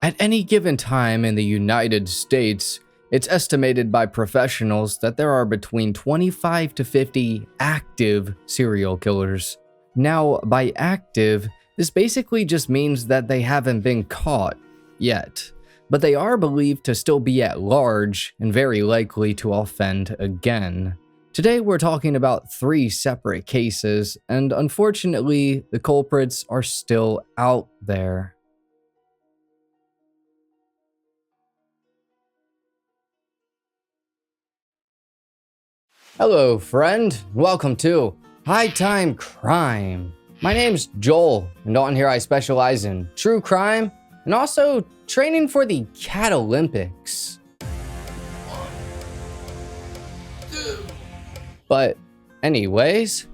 At any given time in the United States, it's estimated by professionals that there are between 25 to 50 active serial killers. Now, by active, this basically just means that they haven't been caught yet, but they are believed to still be at large and very likely to offend again. Today we're talking about 3 separate cases, and unfortunately, the culprits are still out there. Hello, friend. Welcome to High Time Crime. My name's Joel, and on here I specialize in true crime and also training for the Cat Olympics. But anyways,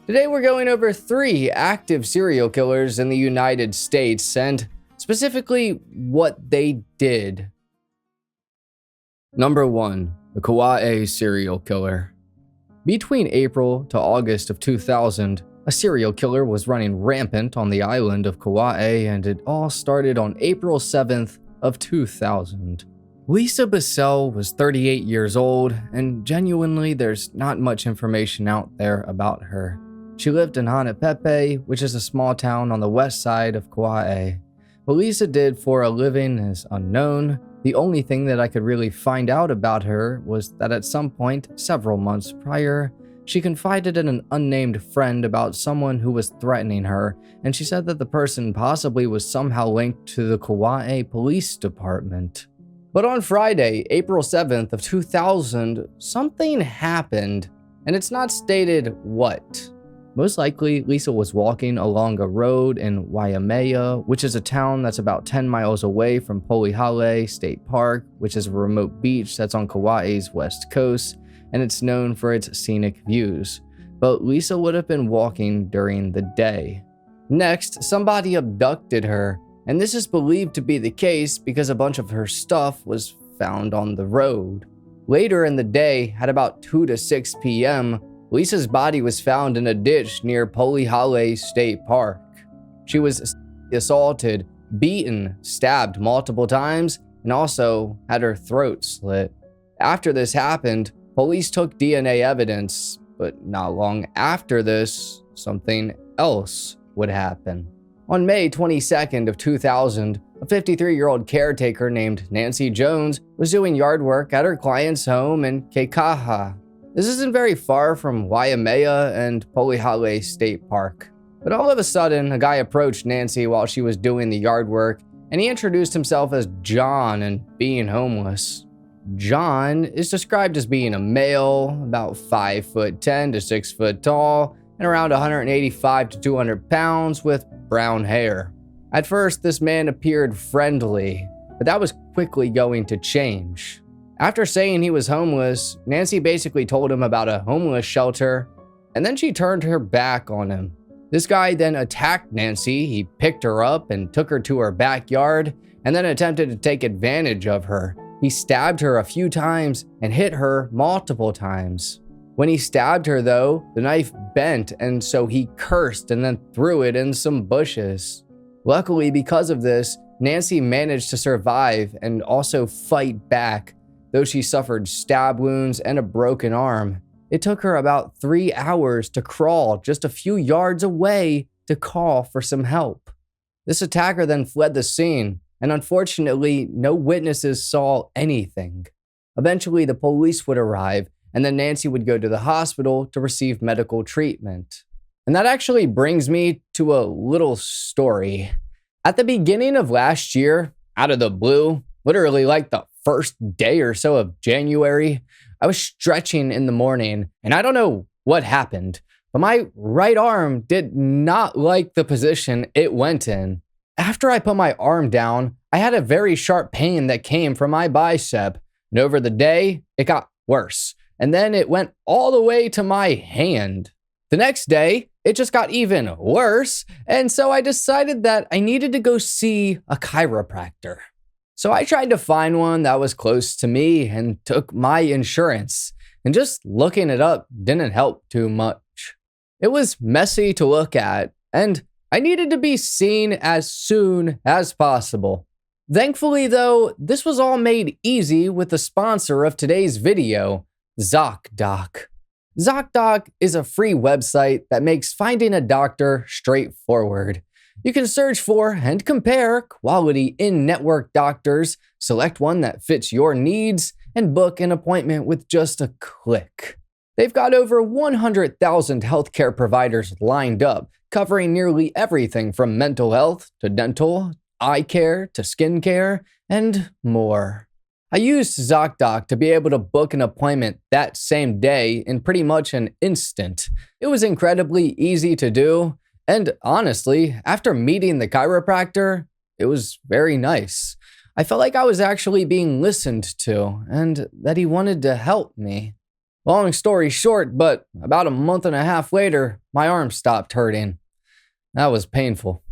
today we're going over 3 active serial killers in the United States and specifically what they did. Number 1, the Kauai serial killer. Between April to August of 2000, a serial killer was running rampant on the island of Kauai, and it all started on April 7th of 2000. Lisa Bissell was 38 years old, and genuinely there's not much information out there about her. She lived in Hanapepe, which is a small town on the west side of Kauai. What Lisa did for a living is unknown. The only thing that I could really find out about her was that at some point, several months prior, she confided in an unnamed friend about someone who was threatening her, and she said that the person possibly was somehow linked to the Kauai Police Department. But on Friday, April 7th of 2000, something happened, and it's not stated what. Most likely, Lisa was walking along a road in Waimea, which is a town that's about 10 miles away from Polihale State Park, which is a remote beach that's on Kauai's west coast, and it's known for its scenic views. But Lisa would have been walking during the day. Next, somebody abducted her, and this is believed to be the case because a bunch of her stuff was found on the road. Later in the day, at about 2 to 6 p.m., Lisa's body was found in a ditch near Polihale State Park. She was assaulted, beaten, stabbed multiple times, and also had her throat slit. After this happened, police took DNA evidence, but not long after this, something else would happen. On May 22nd of 2000, a 53-year-old caretaker named Nancy Jones was doing yard work at her client's home in Keikaha. This isn't very far from Waimea and Polihale State Park. But all of a sudden, a guy approached Nancy while she was doing the yard work, and he introduced himself as John and being homeless. John is described as being a male, about 5'10" to 6 foot tall, and around 185 to 200 pounds with brown hair. At first, this man appeared friendly, but that was quickly going to change. After saying he was homeless, Nancy basically told him about a homeless shelter, and then she turned her back on him. This guy then attacked Nancy. He picked her up and took her to her backyard, and then attempted to take advantage of her. He stabbed her a few times and hit her multiple times. When he stabbed her though, the knife bent, and so he cursed and then threw it in some bushes. Luckily, because of this, Nancy managed to survive and also fight back, though she suffered stab wounds and a broken arm. It took her about 3 hours to crawl just a few yards away to call for some help. This attacker then fled the scene, and unfortunately, no witnesses saw anything. Eventually, the police would arrive, and then Nancy would go to the hospital to receive medical treatment. And that actually brings me to a little story. At the beginning of last year, out of the blue, literally like the first day or so of January, I was stretching in the morning, and I don't know what happened, but my right arm did not like the position it went in. After I put my arm down, I had a very sharp pain that came from my bicep, and over the day, it got worse, and then it went all the way to my hand. The next day, it just got even worse, and so I decided that I needed to go see a chiropractor. So I tried to find one that was close to me and took my insurance, and just looking it up didn't help too much. It was messy to look at, and I needed to be seen as soon as possible. Thankfully though, this was all made easy with the sponsor of today's video, ZocDoc. ZocDoc is a free website that makes finding a doctor straightforward. You can search for and compare quality in-network doctors, select one that fits your needs, and book an appointment with just a click. They've got over 100,000 healthcare providers lined up, covering nearly everything from mental health to dental, eye care to skin care, and more. I used ZocDoc to be able to book an appointment that same day in pretty much an instant. It was incredibly easy to do, and honestly, after meeting the chiropractor, it was very nice. I felt like I was actually being listened to, and that he wanted to help me. Long story short, but about a month and a half later, my arm stopped hurting. That was painful.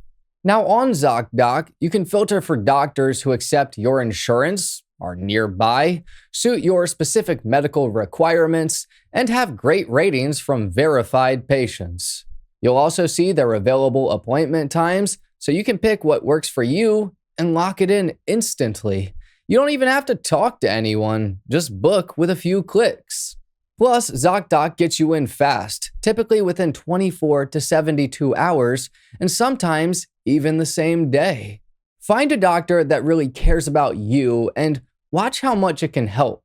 Now on ZocDoc, you can filter for doctors who accept your insurance, are nearby, suit your specific medical requirements, and have great ratings from verified patients. You'll also see their available appointment times, so you can pick what works for you and lock it in instantly. You don't even have to talk to anyone, just book with a few clicks. Plus, ZocDoc gets you in fast, typically within 24 to 72 hours, and sometimes even the same day. Find a doctor that really cares about you and watch how much it can help.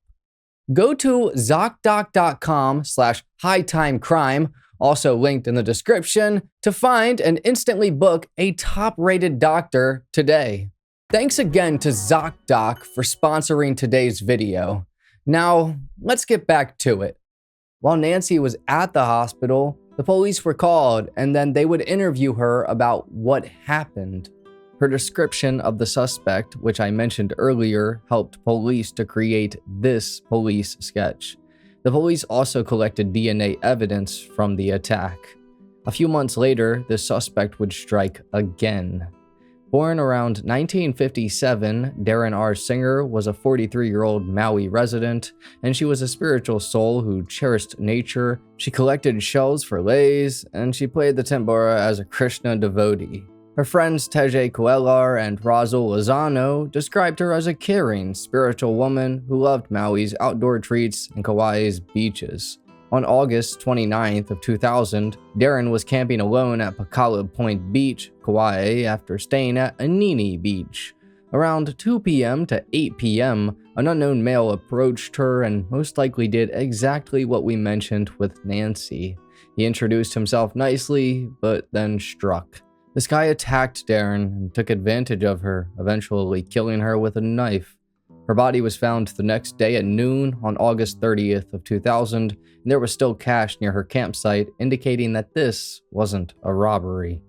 Go to ZocDoc.com/hightimecrime, also linked in the description, to find and instantly book a top-rated doctor today. Thanks again to ZocDoc for sponsoring today's video. Now, let's get back to it. While Nancy was at the hospital, the police were called and then they would interview her about what happened. Her description of the suspect, which I mentioned earlier, helped police to create this police sketch. The police also collected DNA evidence from the attack. A few months later, the suspect would strike again. Born around 1957, Darren R. Singer was a 43-year-old Maui resident, and she was a spiritual soul who cherished nature. She collected shells for leis, and she played the tambura as a Krishna devotee. Her friends Teje Coellar and Razul Lozano described her as a caring, spiritual woman who loved Maui's outdoor treats and Kauai's beaches. On August 29th of 2000, Darren was camping alone at Pakala Point Beach, Kauai, after staying at Anini Beach. Around 2 p.m. to 8 p.m., an unknown male approached her and most likely did exactly what we mentioned with Nancy. He introduced himself nicely, but then struck. This guy attacked Darren and took advantage of her, eventually killing her with a knife. Her body was found the next day at noon on August 30th of 2000, and there was still cash near her campsite, indicating that this wasn't a robbery.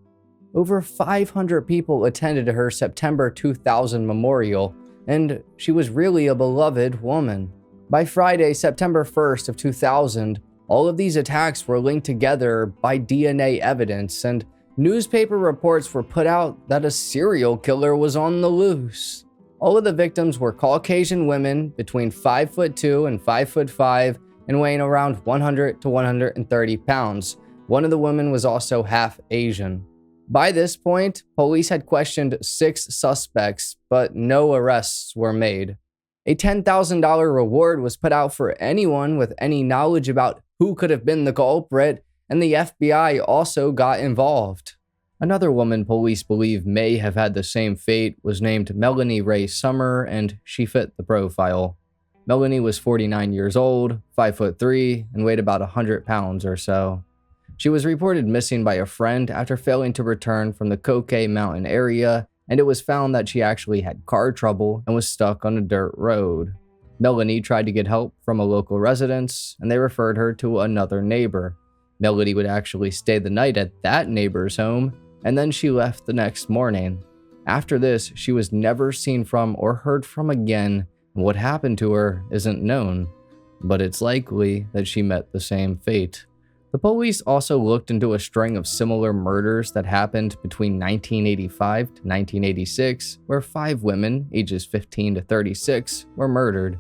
Over 500 people attended her September 2000 memorial, and she was really a beloved woman. By Friday, September 1st of 2000, all of these attacks were linked together by DNA evidence, and newspaper reports were put out that a serial killer was on the loose. All of the victims were Caucasian women between 5'2" and 5'5" and weighing around 100 to 130 pounds. One of the women was also half Asian. By this point, police had questioned 6 suspects, but no arrests were made. A $10,000 reward was put out for anyone with any knowledge about who could have been the culprit, and the FBI also got involved. Another woman police believe may have had the same fate was named Melanie Ray Summer, and she fit the profile. Melanie was 49 years old, 5'3", and weighed about 100 pounds or so. She was reported missing by a friend after failing to return from the Kauai mountain area, and it was found that she actually had car trouble and was stuck on a dirt road. Melanie tried to get help from a local residence, and they referred her to another neighbor. Melanie would actually stay the night at that neighbor's home, and then she left the next morning. After this, she was never seen from or heard from again, and what happened to her isn't known, but it's likely that she met the same fate. The police also looked into a string of similar murders that happened between 1985 to 1986, where 5 women, ages 15 to 36, were murdered.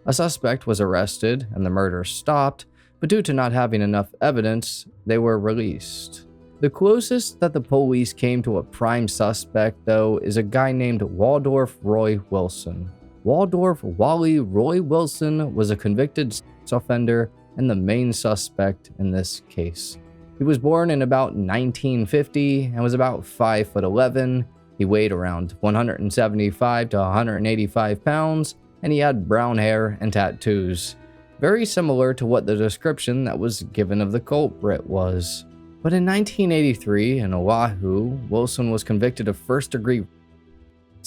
A suspect was arrested and the murder stopped, but due to not having enough evidence, they were released. The closest that the police came to a prime suspect, though, is a guy named Waldorf Roy Wilson. Waldorf Wally Roy Wilson was a convicted sex offender and the main suspect in this case. He was born in about 1950 and was about 5'11". He weighed around 175 to 185 pounds, and he had brown hair and tattoos, very similar to what the description that was given of the culprit was. But in 1983, in Oahu, Wilson was convicted of first-degree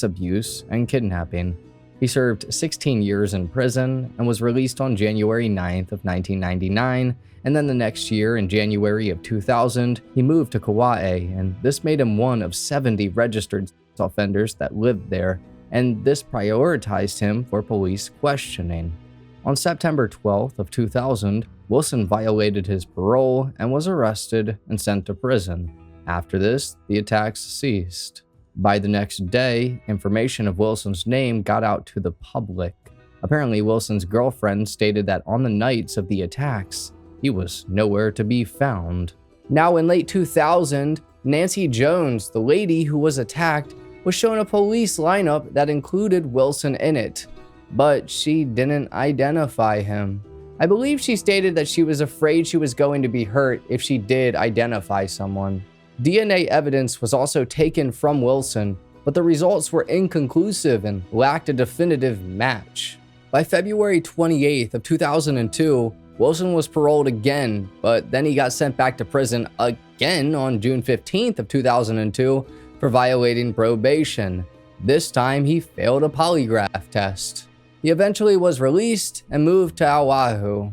abuse and kidnapping. He served 16 years in prison and was released on January 9th of 1999, and then the next year, in January of 2000, he moved to Kauai, and this made him one of 70 registered sex offenders that lived there, and this prioritized him for police questioning. On September 12th of 2000, Wilson violated his parole and was arrested and sent to prison. After this, the attacks ceased. By the next day, information of Wilson's name got out to the public. Apparently, Wilson's girlfriend stated that on the nights of the attacks, he was nowhere to be found. Now, in late 2000, Nancy Jones, the lady who was attacked, was shown a police lineup that included Wilson in it, but she didn't identify him. I believe she stated that she was afraid she was going to be hurt if she did identify someone. DNA evidence was also taken from Wilson, but the results were inconclusive and lacked a definitive match. By February 28th of 2002, Wilson was paroled again, but then he got sent back to prison again on June 15th of 2002 for violating probation. This time, he failed a polygraph test. He eventually was released and moved to Oahu.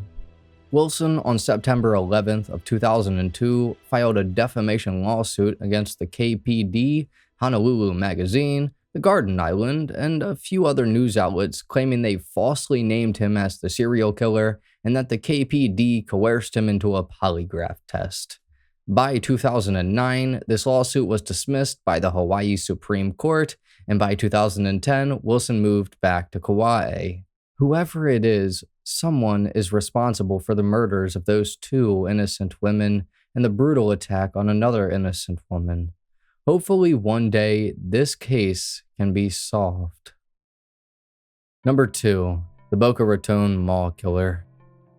Wilson, on September 11th of 2002, filed a defamation lawsuit against the KPD, Honolulu Magazine, the Garden Island, and a few other news outlets claiming they falsely named him as the serial killer and that the KPD coerced him into a polygraph test. By 2009, this lawsuit was dismissed by the Hawaii Supreme Court, and by 2010, Wilson moved back to Kauai. Whoever it is, someone is responsible for the murders of those two innocent women and the brutal attack on another innocent woman. Hopefully one day this case can be solved. Number 2. The Boca Raton Mall Killer.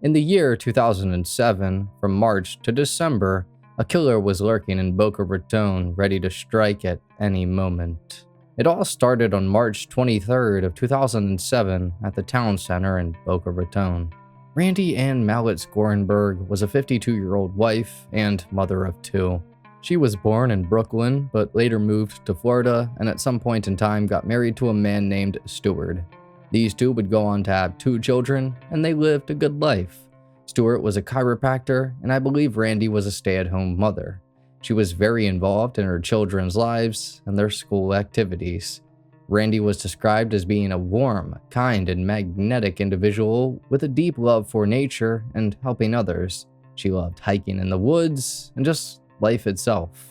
In the year 2007, from March to December, a killer was lurking in Boca Raton, ready to strike at any moment. It all started on March 23rd of 2007 at the town center in Boca Raton. Randy Ann Mallitz-Gorenberg was a 52-year-old wife and mother of 2. She was born in Brooklyn, but later moved to Florida and at some point in time got married to a man named Stewart. These two would go on to have 2 children, and they lived a good life. Stewart was a chiropractor, and I believe Randy was a stay-at-home mother. She was very involved in her children's lives and their school activities. Randy was described as being a warm, kind, and magnetic individual with a deep love for nature and helping others. She loved hiking in the woods and just life itself.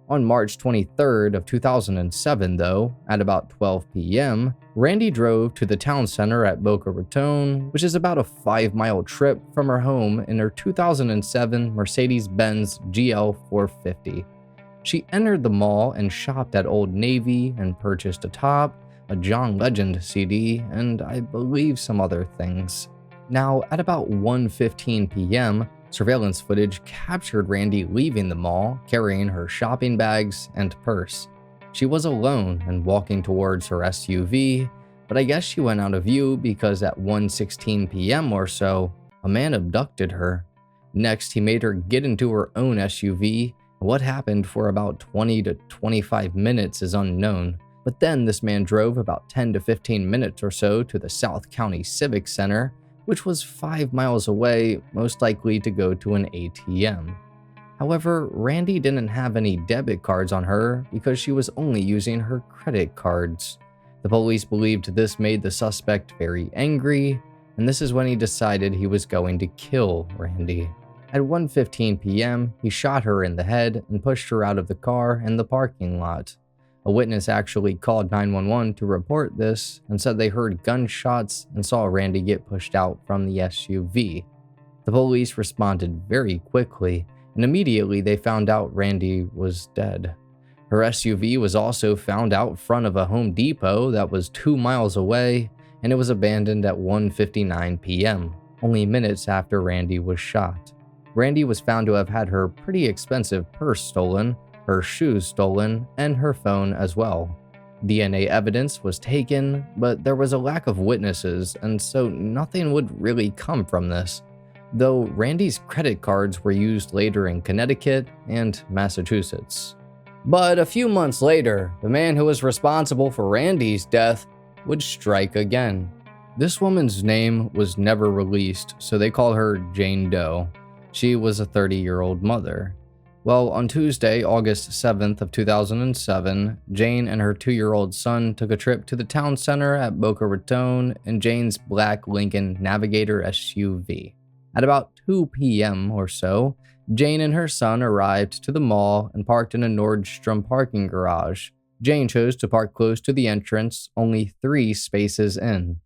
On March 23rd of 2007, though, at about 12 p.m., Randy drove to the town center at Boca Raton, which is about a 5-mile trip from her home in her 2007 Mercedes-Benz GL 450. She entered the mall and shopped at Old Navy and purchased a top, a John Legend CD, and I believe some other things. Now, at about 1:15 p.m., surveillance footage captured Randy leaving the mall, carrying her shopping bags and purse. She was alone and walking towards her SUV, but I guess she went out of view because at 1:16 p.m. or so, a man abducted her. Next, he made her get into her own SUV. What happened for about 20 to 25 minutes is unknown, but then this man drove about 10 to 15 minutes or so to the South County Civic Center, which was 5 miles away, most likely to go to an ATM. However, Randy didn't have any debit cards on her because she was only using her credit cards. The police believed this made the suspect very angry, and this is when he decided he was going to kill Randy. At 1:15 p.m., he shot her in the head and pushed her out of the car in the parking lot. A witness actually called 911 to report this and said they heard gunshots and saw Randy get pushed out from the SUV. The police responded very quickly, and immediately they found out Randy was dead. Her SUV was also found out front of a Home Depot that was 2 miles away, and it was abandoned at 1:59 p.m., only minutes after Randy was shot. Randy was found to have had her pretty expensive purse stolen, her shoes stolen, and her phone as well. DNA evidence was taken, but there was a lack of witnesses, and so nothing would really come from this, though Randy's credit cards were used later in Connecticut and Massachusetts. But a few months later, the man who was responsible for Randy's death would strike again. This woman's name was never released, so they call her Jane Doe. She was a 30-year-old mother. Well, on Tuesday, August 7th of 2007, Jane and her 2-year-old son took a trip to the town center at Boca Raton in Jane's black Lincoln Navigator SUV. At about 2 p.m. or so, Jane and her son arrived to the mall and parked in a Nordstrom parking garage. Jane chose to park close to the entrance, only 3 spaces in.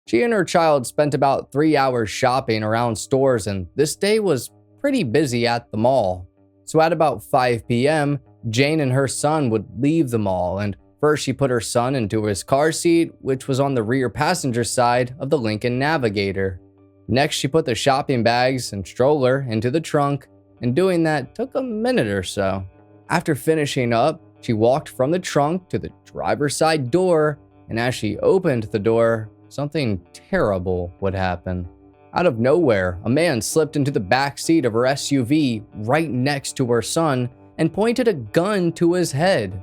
She and her child spent about 3 hours shopping around stores, and this day was pretty busy at the mall. So at about 5 p.m., Jane and her son would leave the mall, and first she put her son into his car seat, which was on the rear passenger side of the Lincoln Navigator. Next, she put the shopping bags and stroller into the trunk, and doing that took a minute or so. After finishing up, she walked from the trunk to the driver's side door, and as she opened the door, something terrible would happen. Out of nowhere, a man slipped into the back seat of her SUV right next to her son and pointed a gun to his head.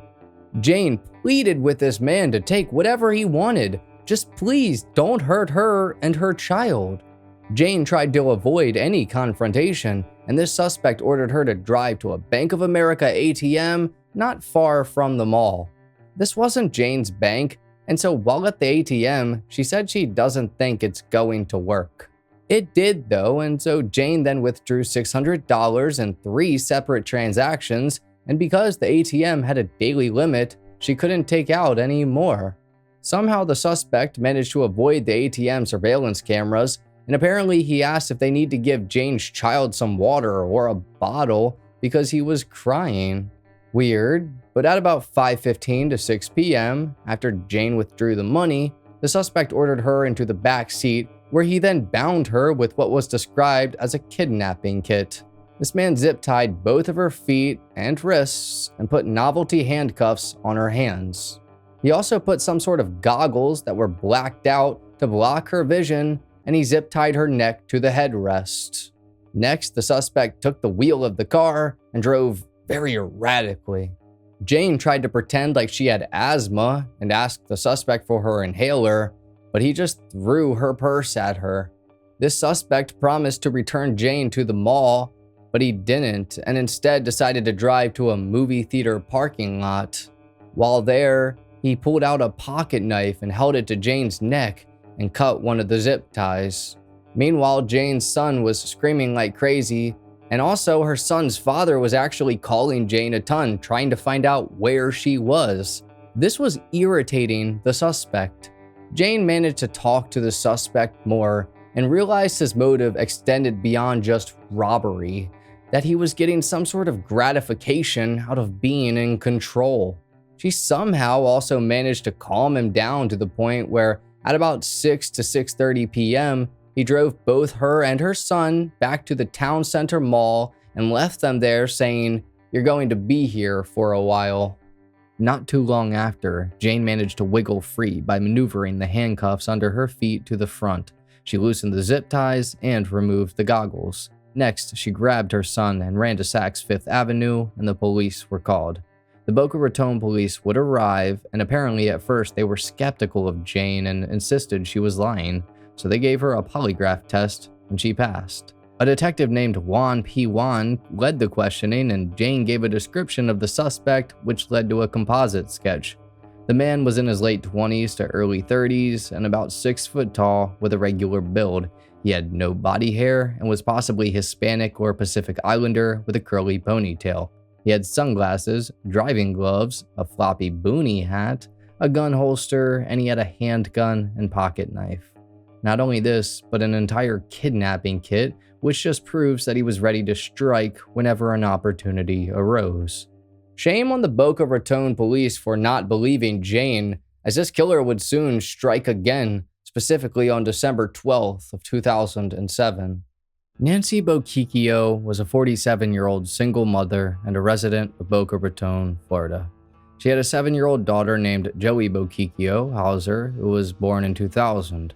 Jane pleaded with this man to take whatever he wanted. Just please don't hurt her and her child. Jane tried to avoid any confrontation, and this suspect ordered her to drive to a Bank of America ATM not far from the mall. This wasn't Jane's bank, and so while at the ATM, she said she doesn't think it's going to work. It did though, and so Jane then withdrew $600 in 3 separate transactions, and because the ATM had a daily limit, she couldn't take out any more. Somehow the suspect managed to avoid the ATM surveillance cameras, and apparently he asked if they need to give Jane's child some water or a bottle because he was crying. Weird, but at about 5:15 to 6 p.m., after Jane withdrew the money, the suspect ordered her into the back seat, where he then bound her with what was described as a kidnapping kit. This man zip-tied both of her feet and wrists and put novelty handcuffs on her hands. He also put some sort of goggles that were blacked out to block her vision, and he zip-tied her neck to the headrest. Next, the suspect took the wheel of the car and drove very erratically. Jane tried to pretend like she had asthma and asked the suspect for her inhaler, but he just threw her purse at her. This suspect promised to return Jane to the mall, but he didn't, and instead decided to drive to a movie theater parking lot. While there, he pulled out a pocket knife and held it to Jane's neck and cut one of the zip ties. Meanwhile, Jane's son was screaming like crazy, and also her son's father was actually calling Jane a ton, trying to find out where she was. This was irritating the suspect. Jane managed to talk to the suspect more and realized his motive extended beyond just robbery, that he was getting some sort of gratification out of being in control. She somehow also managed to calm him down to the point where at about 6 to 6:30 p.m., he drove both her and her son back to the town center mall and left them there saying, "You're going to be here for a while." Not too long after, Jane managed to wiggle free by maneuvering the handcuffs under her feet to the front. She loosened the zip ties and removed the goggles. Next, she grabbed her son and ran to Saks Fifth Avenue, and the police were called. The Boca Raton police would arrive, and apparently at first they were skeptical of Jane and insisted she was lying, so they gave her a polygraph test, and she passed. A detective named Juan P. Juan led the questioning, and Jane gave a description of the suspect, which led to a composite sketch. The man was in his late 20s to early 30s and about 6 foot tall with a regular build. He had no body hair and was possibly Hispanic or Pacific Islander with a curly ponytail. He had sunglasses, driving gloves, a floppy boonie hat, a gun holster, and he had a handgun and pocket knife. Not only this, but an entire kidnapping kit, which just proves that he was ready to strike whenever an opportunity arose. Shame on the Boca Raton police for not believing Jane, as this killer would soon strike again, specifically on December 12th of 2007. Nancy Boquicchio was a 47-year-old single mother and a resident of Boca Raton, Florida. She had a 7-year-old daughter named Joey Boquicchio Hauser, who was born in 2000.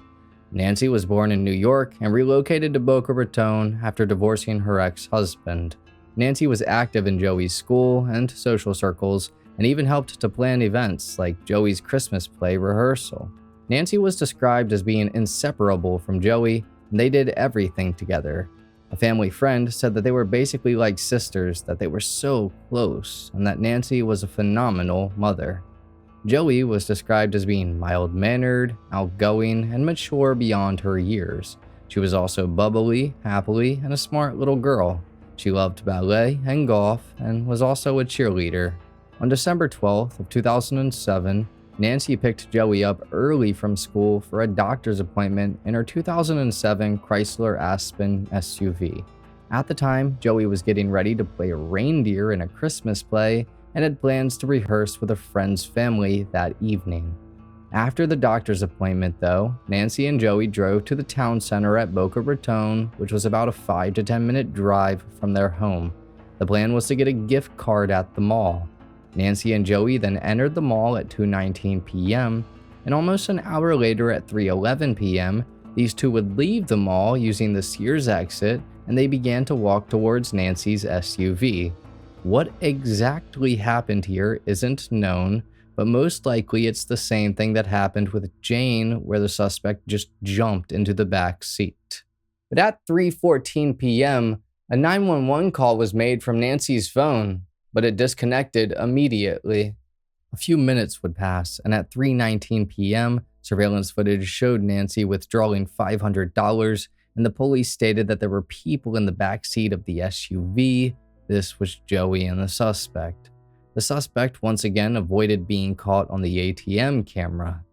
Nancy was born in New York and relocated to Boca Raton after divorcing her ex-husband. Nancy was active in Joey's school and social circles and even helped to plan events like Joey's Christmas play rehearsal. Nancy was described as being inseparable from Joey, and they did everything together. A family friend said that they were basically like sisters, that they were so close, and that Nancy was a phenomenal mother. Joey was described as being mild-mannered, outgoing, and mature beyond her years. She was also bubbly, happy, and a smart little girl. She loved ballet and golf, and was also a cheerleader. On December 12th of 2007, Nancy picked Joey up early from school for a doctor's appointment in her 2007 Chrysler Aspen SUV. At the time, Joey was getting ready to play a reindeer in a Christmas play and had plans to rehearse with a friend's family that evening. After the doctor's appointment, though, Nancy and Joey drove to the town center at Boca Raton, which was about a 5 to 10 minute drive from their home. The plan was to get a gift card at the mall. Nancy and Joey then entered the mall at 2:19 p.m., and almost an hour later at 3:11 p.m., these two would leave the mall using the Sears exit, and they began to walk towards Nancy's SUV. What exactly happened here isn't known, but most likely it's the same thing that happened with Jane, where the suspect just jumped into the back seat. But at 3:14 p.m., a 911 call was made from Nancy's phone, but it disconnected immediately. A few minutes would pass, and at 3:19 p.m., surveillance footage showed Nancy withdrawing $500, and the police stated that there were people in the back seat of the SUV. This was Joey and the suspect. The suspect once again avoided being caught on the ATM camera.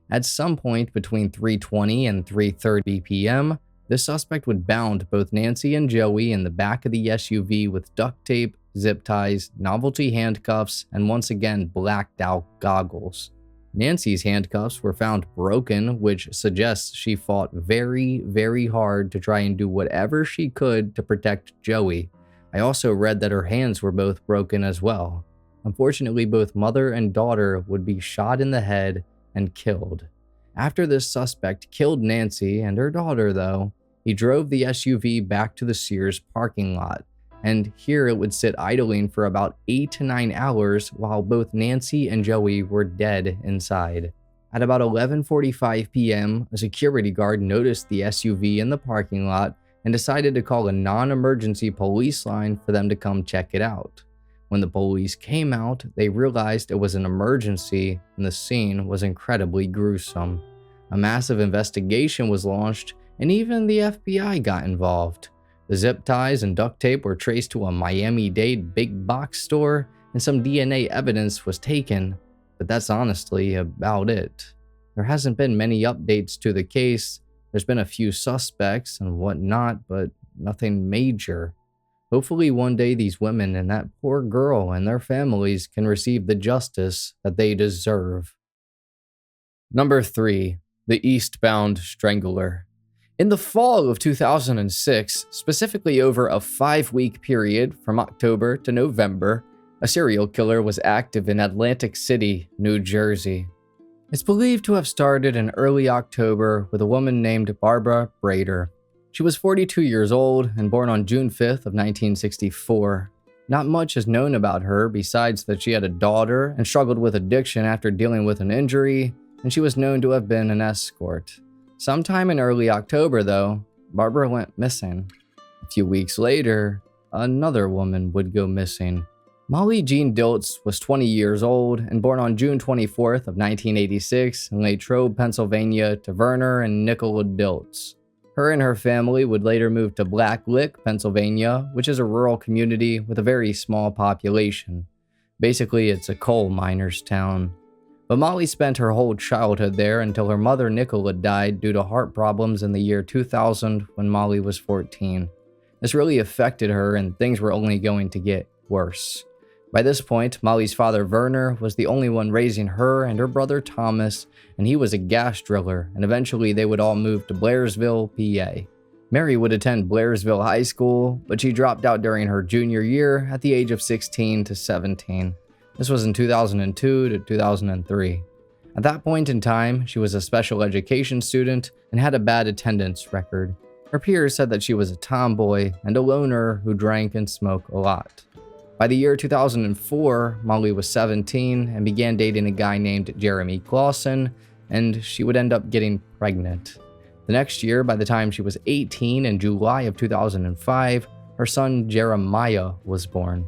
At some point between 3:20 and 3:30 p.m., the suspect would bound both Nancy and Joey in the back of the SUV with duct tape, zip ties, novelty handcuffs, and once again blacked out goggles. Nancy's handcuffs were found broken, which suggests she fought very, very hard to try and do whatever she could to protect Joey. I also read that her hands were both broken as well. Unfortunately, both mother and daughter would be shot in the head and killed. After this suspect killed Nancy and her daughter, though, he drove the SUV back to the Sears parking lot, and here it would sit idling for about 8 to 9 hours while both Nancy and Joey were dead inside. At about 11:45 p.m., a security guard noticed the SUV in the parking lot and decided to call a non-emergency police line for them to come check it out. When the police came out, they realized it was an emergency, and the scene was incredibly gruesome. A massive investigation was launched, and even the FBI got involved. The zip ties and duct tape were traced to a Miami-Dade big box store, and some DNA evidence was taken, but that's honestly about it. There hasn't been many updates to the case. There's been a few suspects and whatnot, but nothing major. Hopefully one day these women and that poor girl and their families can receive the justice that they deserve. Number 3. The Eastbound Strangler. In the fall of 2006, specifically over a 5-week period from October to November, a serial killer was active in Atlantic City, New Jersey. It's believed to have started in early October with a woman named Barbara Brader. She was 42 years old and born on June 5th of 1964. Not much is known about her besides that she had a daughter and struggled with addiction after dealing with an injury, and she was known to have been an escort. Sometime in early October, though, Barbara went missing. A few weeks later, another woman would go missing. Molly Jean Diltz was 20 years old and born on June 24th of 1986 in Latrobe, Pennsylvania, to Werner and Nicola Diltz. Her and her family would later move to Black Lick, Pennsylvania, which is a rural community with a very small population. Basically, it's a coal miner's town. But Molly spent her whole childhood there until her mother Nicola died due to heart problems in the year 2000 when Molly was 14. This really affected her and things were only going to get worse. By this point, Molly's father Werner was the only one raising her and her brother Thomas, and he was a gas driller, and eventually they would all move to Blairsville, PA. Mary would attend Blairsville High School, but she dropped out during her junior year at the age of 16 to 17. This was in 2002 to 2003. At that point in time, she was a special education student and had a bad attendance record. Her peers said that she was a tomboy and a loner who drank and smoked a lot. By the year 2004, Molly was 17 and began dating a guy named Jeremy Clausen, and she would end up getting pregnant. The next year, by the time she was 18 in July of 2005, her son Jeremiah was born.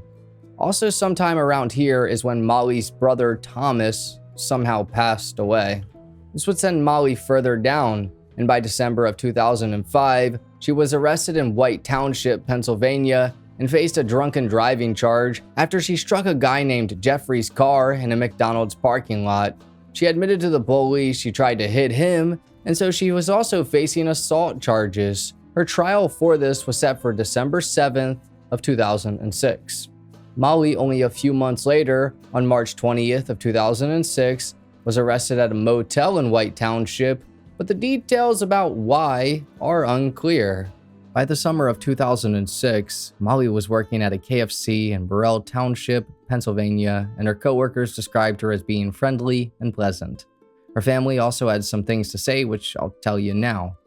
Also sometime around here is when Molly's brother Thomas somehow passed away. This would send Molly further down, and by December of 2005, she was arrested in White Township, Pennsylvania, and faced a drunken driving charge after she struck a guy named Jeffrey's car in a McDonald's parking lot. She admitted to the police she tried to hit him, and so she was also facing assault charges. Her trial for this was set for December 7th of 2006. Molly, only a few months later, on March 20th of 2006, was arrested at a motel in White Township, but the details about why are unclear. By the summer of 2006, Molly was working at a KFC in Burrell Township, Pennsylvania, and her coworkers described her as being friendly and pleasant. Her family also had some things to say, which I'll tell you now.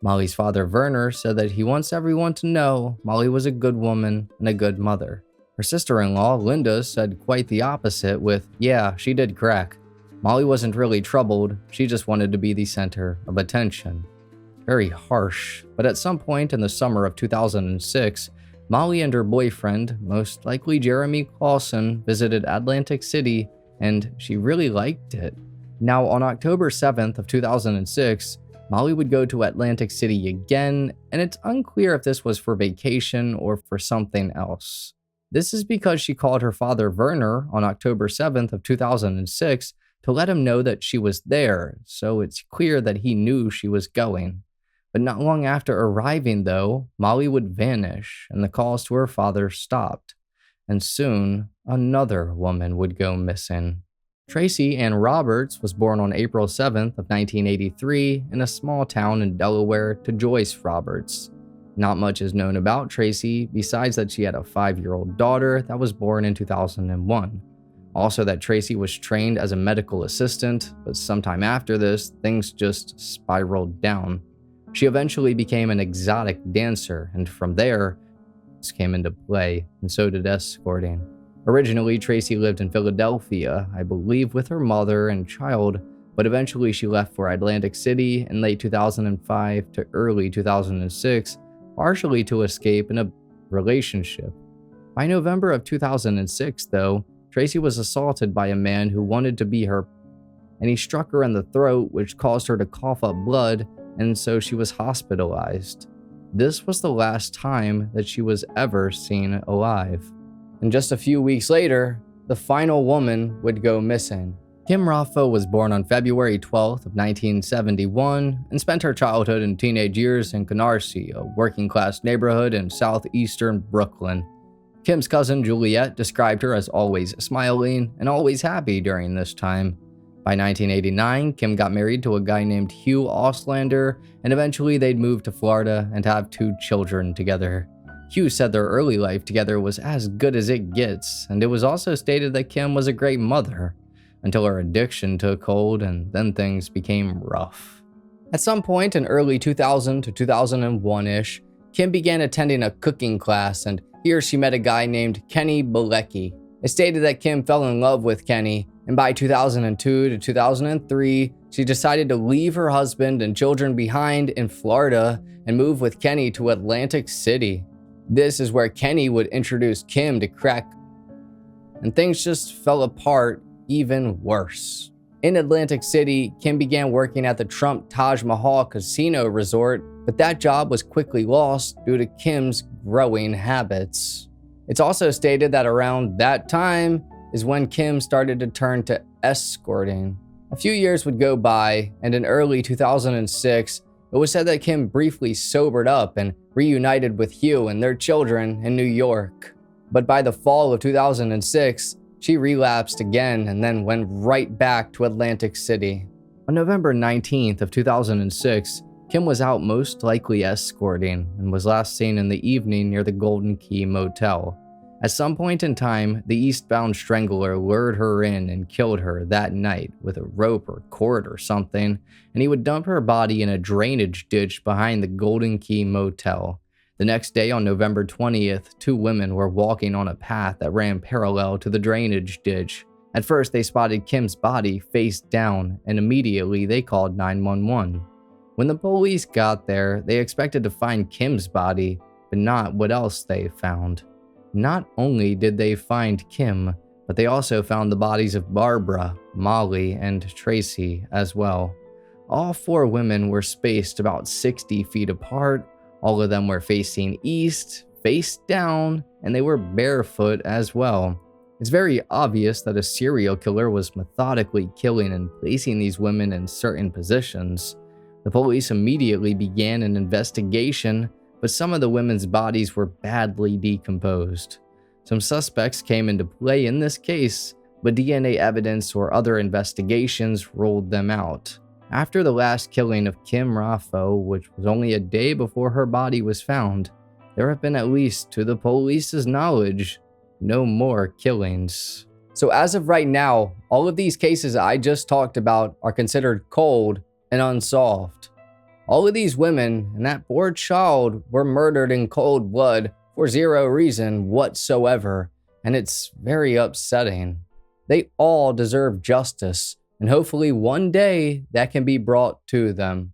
Molly's father, Werner, said that he wants everyone to know Molly was a good woman and a good mother. Her sister-in-law, Linda, said quite the opposite with, "Yeah, she did crack. Molly wasn't really troubled, she just wanted to be the center of attention." Very harsh, but at some point in the summer of 2006, Molly and her boyfriend, most likely Jeremy Clausen, visited Atlantic City, and she really liked it. Now, on October 7th of 2006, Molly would go to Atlantic City again, and it's unclear if this was for vacation or for something else. This is because she called her father Werner on October 7th of 2006 to let him know that she was there, so it's clear that he knew she was going. But not long after arriving, though, Molly would vanish and the calls to her father stopped. And soon, another woman would go missing. Tracy Ann Roberts was born on April 7th of 1983 in a small town in Delaware to Joyce Roberts. Not much is known about Tracy besides that she had a 5-year-old daughter that was born in 2001. Also that Tracy was trained as a medical assistant, but sometime after this, things just spiraled down. She eventually became an exotic dancer, and from there, this came into play, and so did escorting. Originally, Tracy lived in Philadelphia, I believe with her mother and child, but eventually she left for Atlantic City in late 2005 to early 2006, partially to escape in a relationship. By November of 2006, though, Tracy was assaulted by a man who wanted to be her, and he struck her in the throat, which caused her to cough up blood, and so she was hospitalized. This was the last time that she was ever seen alive. And just a few weeks later, the final woman would go missing. Kim Raffo was born on February 12th of 1971 and spent her childhood and teenage years in Canarsie, a working-class neighborhood in southeastern Brooklyn. Kim's cousin Juliet described her as always smiling and always happy during this time. By 1989, Kim got married to a guy named Hugh Auslander, and eventually they'd move to Florida and have 2 children together. Hugh said their early life together was as good as it gets, and it was also stated that Kim was a great mother, until her addiction took hold and then things became rough. At some point in early 2000 to 2001-ish, Kim began attending a cooking class, and here she met a guy named Kenny Bilecki. It stated that Kim fell in love with Kenny, and by 2002 to 2003, she decided to leave her husband and children behind in Florida and move with Kenny to Atlantic City. This is where Kenny would introduce Kim to crack, and things just fell apart even worse. In Atlantic City, Kim began working at the Trump Taj Mahal Casino Resort, but that job was quickly lost due to Kim's growing habits. It's also stated that around that time is when Kim started to turn to escorting. A few years would go by, and in early 2006, it was said that Kim briefly sobered up and reunited with Hugh and their children in New York. But by the fall of 2006, she relapsed again and then went right back to Atlantic City. On November 19th of 2006, Kim was out most likely escorting and was last seen in the evening near the Golden Key Motel. At some point in time, the Eastbound Strangler lured her in and killed her that night with a rope or cord or something, and he would dump her body in a drainage ditch behind the Golden Key Motel. The next day, on November 20th, two women were walking on a path that ran parallel to the drainage ditch. At first, they spotted Kim's body face down, and immediately they called 911. When the police got there, they expected to find Kim's body, but not what else they found. Not only did they find Kim, but they also found the bodies of Barbara, Molly, and Tracy as well. All four women were spaced about 60 feet apart. All of them were facing east, face down, and they were barefoot as well. It's very obvious that a serial killer was methodically killing and placing these women in certain positions. The police immediately began an investigation, but some of the women's bodies were badly decomposed. Some suspects came into play in this case, but DNA evidence or other investigations ruled them out. After the last killing of Kim Raffo, which was only a day before her body was found, there have been, at least to the police's knowledge, no more killings. So as of right now, all of these cases I just talked about are considered cold and unsolved. All of these women and that poor child were murdered in cold blood for zero reason whatsoever, and it's very upsetting. They all deserve justice, and hopefully one day that can be brought to them.